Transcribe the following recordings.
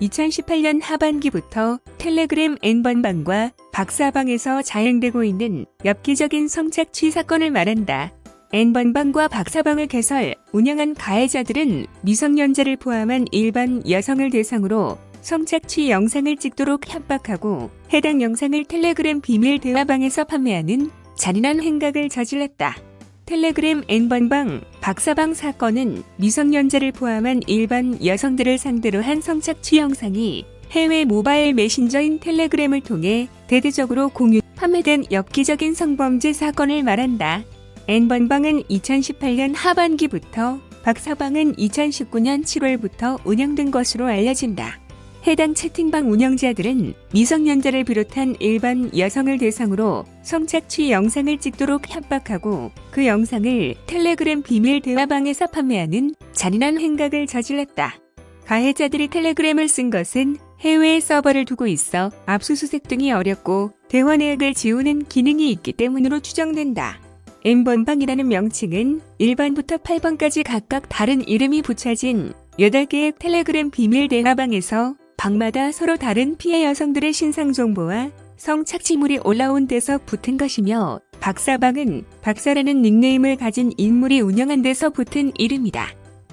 2018년 하반기부터 텔레그램 N번방과 박사방에서 자행되고 있는 엽기적인 성착취 사건을 말한다. N번방과 박사방을 개설, 운영한 가해자들은 미성년자를 포함한 일반 여성을 대상으로 성착취 영상을 찍도록 협박하고 해당 영상을 텔레그램 비밀 대화방에서 판매하는 잔인한 행각을 저질렀다. 텔레그램 N번방, 박사방 사건은 미성년자를 포함한 일반 여성들을 상대로 한 성착취 영상이 해외 모바일 메신저인 텔레그램을 통해 대대적으로 공유, 판매된 엽기적인 성범죄 사건을 말한다. N번방은 2018년 하반기부터, 박사방은 2019년 7월부터 운영된 것으로 알려진다. 해당 채팅방 운영자들은 미성년자를 비롯한 일반 여성을 대상으로 성착취 영상을 찍도록 협박하고 그 영상을 텔레그램 비밀 대화방에서 판매하는 잔인한 행각을 저질렀다. 가해자들이 텔레그램을 쓴 것은 해외에 서버를 두고 있어 압수수색 등이 어렵고 대화 내역을 지우는 기능이 있기 때문으로 추정된다. N번방이라는 명칭은 1번부터 8번까지 각각 다른 이름이 붙여진 8개의 텔레그램 비밀 대화방에서 방마다 서로 다른 피해 여성들의 신상 정보와 성착취물이 올라온 데서 붙은 것이며, 박사방은 박사라는 닉네임을 가진 인물이 운영한 데서 붙은 이름이다.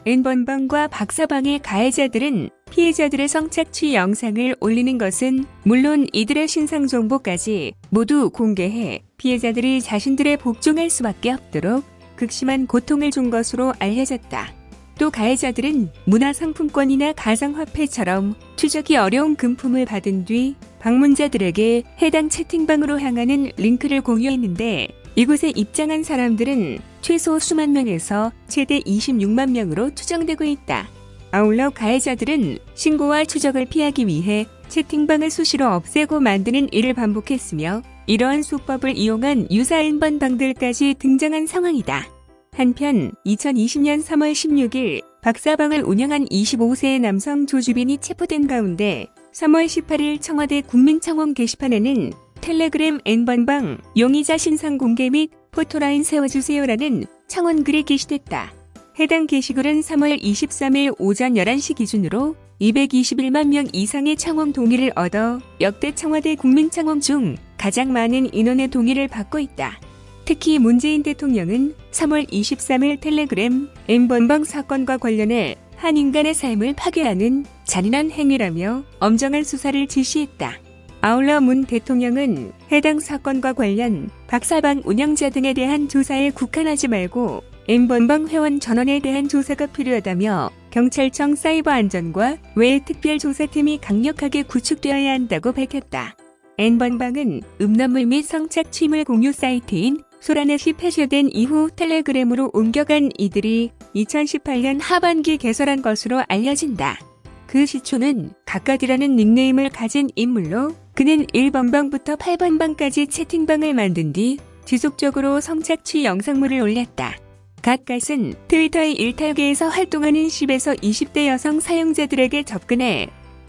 N번방과 박사방의 가해자들은 피해자들의 성착취 영상을 올리는 것은 물론 이들의 신상 정보까지 모두 공개해 피해자들이 자신들의 복종할 수밖에 없도록 극심한 고통을 준 것으로 알려졌다. 또 가해자들은 문화상품권이나 가상화폐처럼 추적이 어려운 금품을 받은 뒤 방문자들에게 해당 채팅방으로 향하는 링크를 공유했는데, 이곳에 입장한 사람들은 최소 수만 명에서 최대 26만 명으로 추정되고 있다. 아울러 가해자들은 신고와 추적을 피하기 위해 채팅방을 수시로 없애고 만드는 일을 반복했으며, 이러한 수법을 이용한 유사 N번방들까지 등장한 상황이다. 한편 2020년 3월 16일 박사방을 운영한 25세의 남성 조주빈이 체포된 가운데 3월 18일 청와대 국민청원 게시판에는 텔레그램 N번방 용의자 신상 공개 및 포토라인 세워주세요라는 청원글이 게시됐다. 해당 게시글은 3월 23일 오전 11시 기준으로 221만 명 이상의 청원 동의를 얻어 역대 청와대 국민청원 중 가장 많은 인원의 동의를 받고 있다. 특히 문재인 대통령은 3월 23일 텔레그램 N번방 사건과 관련해 한 인간의 삶을 파괴하는 잔인한 행위라며 엄정한 수사를 지시했다. 아울러 문 대통령은 해당 사건과 관련 박사방 운영자 등에 대한 조사에 국한하지 말고 N번방 회원 전원에 대한 조사가 필요하다며 경찰청 사이버안전과 외 특별조사팀이 강력하게 구축되어야 한다고 밝혔다. N번방은 음란물 및 성착취물 공유 사이트인 소라넷이 폐쇄된 이후 텔레그램으로 옮겨간 이들이 2018년 하반기 개설한 것으로 알려진다. 그 시초는 각각이라는 닉네임을 가진 인물로, 그는 1번방부터 8번방까지 채팅방을 만든 뒤 지속적으로 성착취 영상물을 올렸다. 각각은 트위터의 일탈계에서 활동하는 10에서 20대 여성 사용자들에게 접근해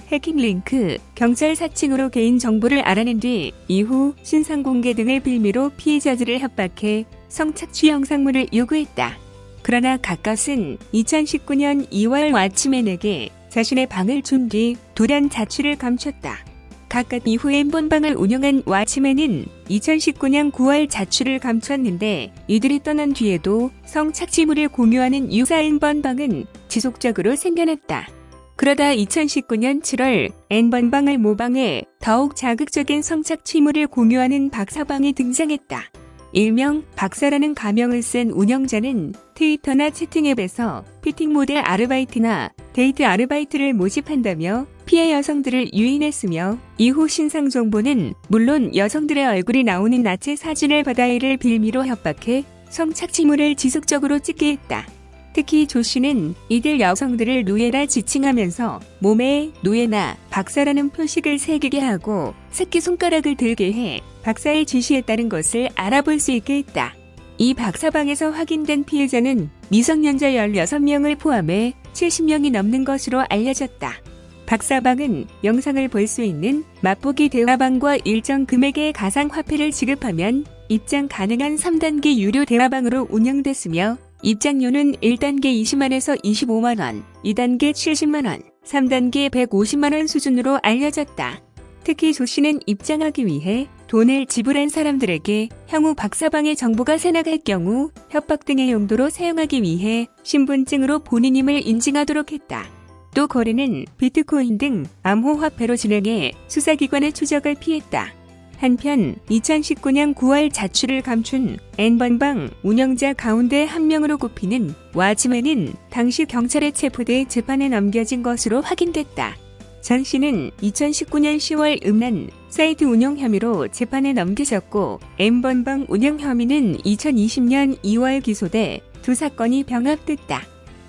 해킹 링크, 경찰 사칭으로 개인 정보를 알아낸 뒤 이후 신상 공개 등을 빌미로 피해자들을 협박해 성착취 영상물을 요구했다. 그러나 각각은 2019년 2월 왓츠맨에게 자신의 방을 준 뒤 돌연 자취를 감췄다. 각각 이후 N번방을 운영한 왓츠맨은 2019년 9월 자취를 감췄는데, 이들이 떠난 뒤에도 성착취물을 공유하는 유사 N번방은 지속적으로 생겨났다. 그러다 2019년 7월 N번방을 모방해 더욱 자극적인 성착취물을 공유하는 박사방이 등장했다. 일명 박사라는 가명을 쓴 운영자는 트위터나 채팅앱에서 피팅 모델 아르바이트나 데이트 아르바이트를 모집한다며 피해 여성들을 유인했으며, 이후 신상 정보는 물론 여성들의 얼굴이 나오는 나체 사진을 받아이를 빌미로 협박해 성착취물을 지속적으로 찍게 했다. 특히 조 씨는 이들 여성들을 노예라 지칭하면서 몸에 노예나 박사라는 표식을 새기게 하고 새끼손가락을 들게 해 박사의 지시에 따른 것을 알아볼 수 있게 했다. 이 박사방에서 확인된 피해자는 미성년자 16명을 포함해 70명이 넘는 것으로 알려졌다. 박사방은 영상을 볼 수 있는 맛보기 대화방과 일정 금액의 가상화폐를 지급하면 입장 가능한 3단계 유료 대화방으로 운영됐으며, 입장료는 1단계 20만에서 25만원, 2단계 70만원, 3단계 150만 원 수준으로 알려졌다. 특히 조 씨는 입장하기 위해 돈을 지불한 사람들에게 향후 박사방의 정보가 새나갈 경우 협박 등의 용도로 사용하기 위해 신분증으로 본인임을 인증하도록 했다. 또 거래는 비트코인 등 암호화폐로 진행해 수사기관의 추적을 피했다. 한편 2019년 9월 자취를 감춘 N번방 운영자 가운데 한 명으로 꼽히는 와즈맨은 당시 경찰에 체포돼 재판에 넘겨진 것으로 확인됐다. 전 씨는 2019년 10월 음란 사이트 운영 혐의로 재판에 넘겨졌고 N번방 운영 혐의는 2020년 2월 기소돼 두 사건이 병합됐다.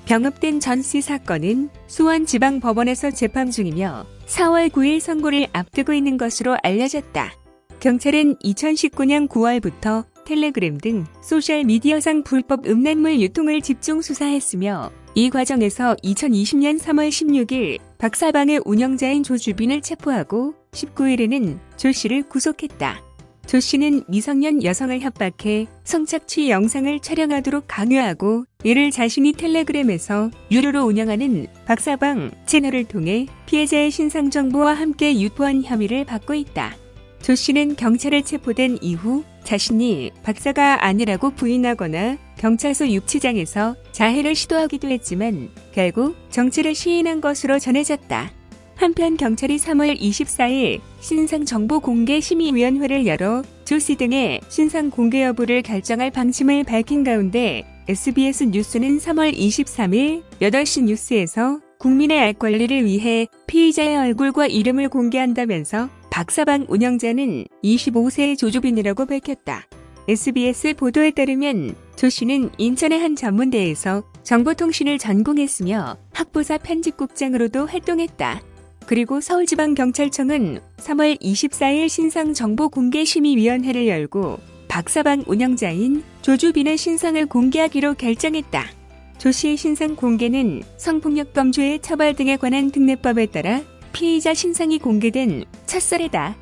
병합된 전 씨 사건은 수원지방법원에서 재판 중이며 4월 9일 선고를 앞두고 있는 것으로 알려졌다. 경찰은 2019년 9월부터 텔레그램 등 소셜미디어상 불법 음란물 유통을 집중 수사했으며 이 과정에서 2020년 3월 16일 박사방의 운영자인 조주빈을 체포하고 19일에는 조 씨를 구속했다. 조 씨는 미성년 여성을 협박해 성착취 영상을 촬영하도록 강요하고 이를 자신이 텔레그램에서 유료로 운영하는 박사방 채널을 통해 피해자의 신상 정보와 함께 유포한 혐의를 받고 있다. 조 씨는 경찰에 체포된 이후 자신이 박사가 아니라고 부인하거나 경찰서 유치장에서 자해를 시도하기도 했지만 결국 정체를 시인한 것으로 전해졌다. 한편 경찰이 3월 24일 신상정보공개심의위원회를 열어 조 씨 등의 신상 공개 여부를 결정할 방침을 밝힌 가운데 SBS 뉴스는 3월 23일 8시 뉴스에서 국민의 알 권리를 위해 피의자의 얼굴과 이름을 공개한다면서 박사방 운영자는 25세의 조주빈이라고 밝혔다. SBS 보도에 따르면 조 씨는 인천의 한 전문대에서 정보통신을 전공했으며 학부사 편집국장으로도 활동했다. 그리고 서울지방경찰청은 3월 24일 신상정보공개심의위원회를 열고 박사방 운영자인 조주빈의 신상을 공개하기로 결정했다. 조 씨의 신상 공개는 성폭력 범죄의 처벌 등에 관한 특례법에 따라 피의자 신상이 공개된 첫 사례다.